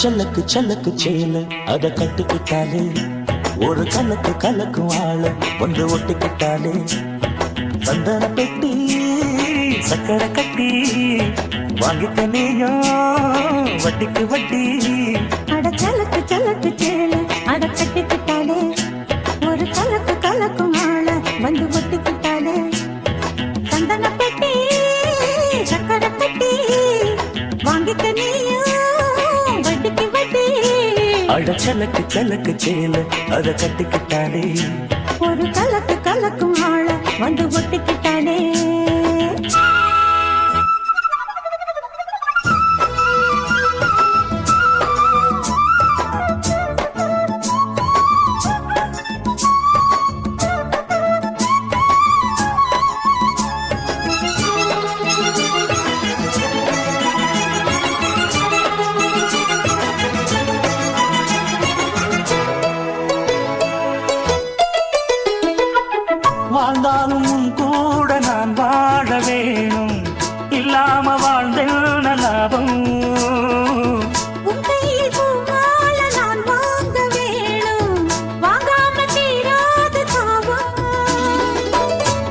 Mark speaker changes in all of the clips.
Speaker 1: சல்லக்கு சல்லக்கு சேல அத கட்டுக்கிட்டாலே ஒரு கலக்கு கலக்கும் ஆள வந்து ஒட்டிக்கிட்டாலே சந்தன பெட்டி சக்கரை கட்டி வாங்கிக்க நீயும் வட்டிக்கு வட்டி.
Speaker 2: அட சல்லக்கு சல்லக்கு சேல அத கட்டுக்கிட்டாலே ஒரு கலக்கு கலக்கும் ஆள வந்து ஒட்டிக்கிட்டாலே சந்தன பெட்டி சக்கரை கட்டி வாங்கிக்க நீயும் வட்டிக்கு வட்டி.
Speaker 1: அட சலக்கு சலக்கு சேல அத கட்டிக்கிட்டாலே
Speaker 2: ஒரு கலக்கு கலக்கும் ஆள வந்து ஒட்டிக்கிட்டாலே.
Speaker 1: வாழ்ந்தாலும் கூட நான் வாழ வேணும், இல்லாம வாழ்ந்தென்ன லாபம்.
Speaker 2: உன் கையில் பூமால நான் வாங்க வேணும், வாங்காம தீராத தாவம்.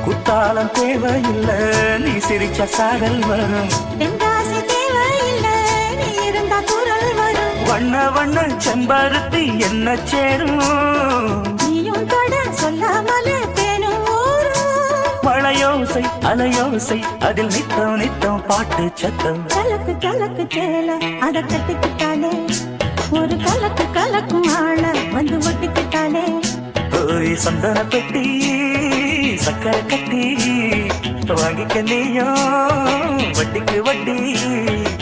Speaker 1: குத்தாலம் தேவையில்லை, நீ சிரிச்ச சாடல் வரும்.
Speaker 2: தென்காசி தேவையில்லை, நீ இருந்தா குரல் வரும்.
Speaker 1: வண்ண வண்ண செம்பருத்தி என்ன சேரும்,
Speaker 2: நீயும் தொட சொல்லாமலே
Speaker 1: மழையோசை அலையோசை அதில் நித்தம் நித்தம் பாட்டு சத்தம்.
Speaker 2: கலக்கு கலக்கு சேல அத கட்டிக்கிட்டாலே ஒரு கலக்கு கலக்கும் ஆள வந்து ஒட்டிக்கிட்டாலே.
Speaker 1: ஓய் சந்தன பெட்டி சக்கரை கட்டி வாங்கிக்க நீயும் வட்டிக்கு வட்டி.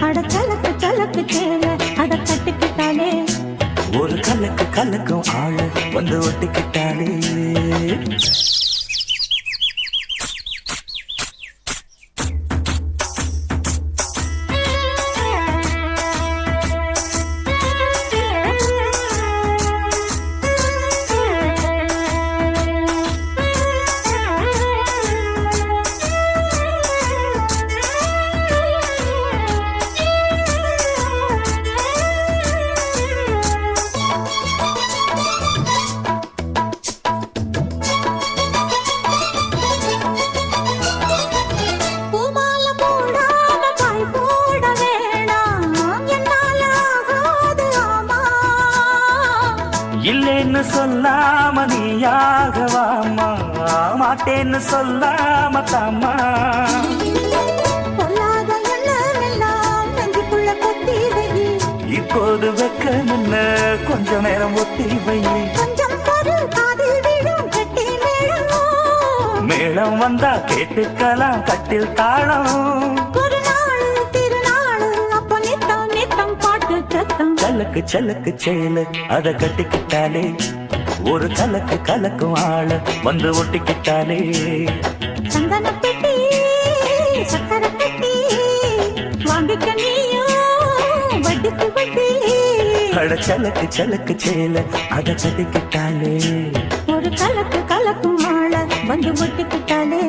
Speaker 2: அட கலக்கு கலக்கு சேல அத கட்டிக்கிட்டாலே
Speaker 1: ஒரு கலக்கு கலக்கும் ஆள வந்து ஒட்டிக்கிட்டாலே. இல்லேன்னு சொல்லாம நீயாகவாமா, மாட்டேன்னு சொல்லாம தாமா.
Speaker 2: பொல்லாத எண்ணமெல்லாம் நெஞ்சுக்குள்ள கொத்தி வை,
Speaker 1: இப்போது வெக்கமில்ல கொஞ்ச நேரம் ஒத்தி வை.
Speaker 2: கொஞ்சம் பொருள் காதில் விடும் கட்டி மேளம்,
Speaker 1: மேளம் வந்தா கேட்டுக்கலாம் கட்டில் தாளம்.
Speaker 2: ஒரு நாள் திருநாள் அப்ப நித்தம் நித்தம் பாட்டு சத்தம்.
Speaker 1: சலக்கு சலக்கு சேல அத கட்டிக்கிட்டாலே ஒரு கலக்கு கலக்கும் ஆள வந்து ஒட்டிக்கிட்டாலே.
Speaker 2: சந்தன பெட்டி சக்கரை கட்டி வாங்கிக்க நீயும் வட்டிக்கு வட்டி.
Speaker 1: அட சலக்கு சலக்கு சேல அத கட்டிக்கிட்டாலே
Speaker 2: ஒரு கலக்கு கலக்கும் ஆள வந்து ஒட்டிக்கிட்டாலே.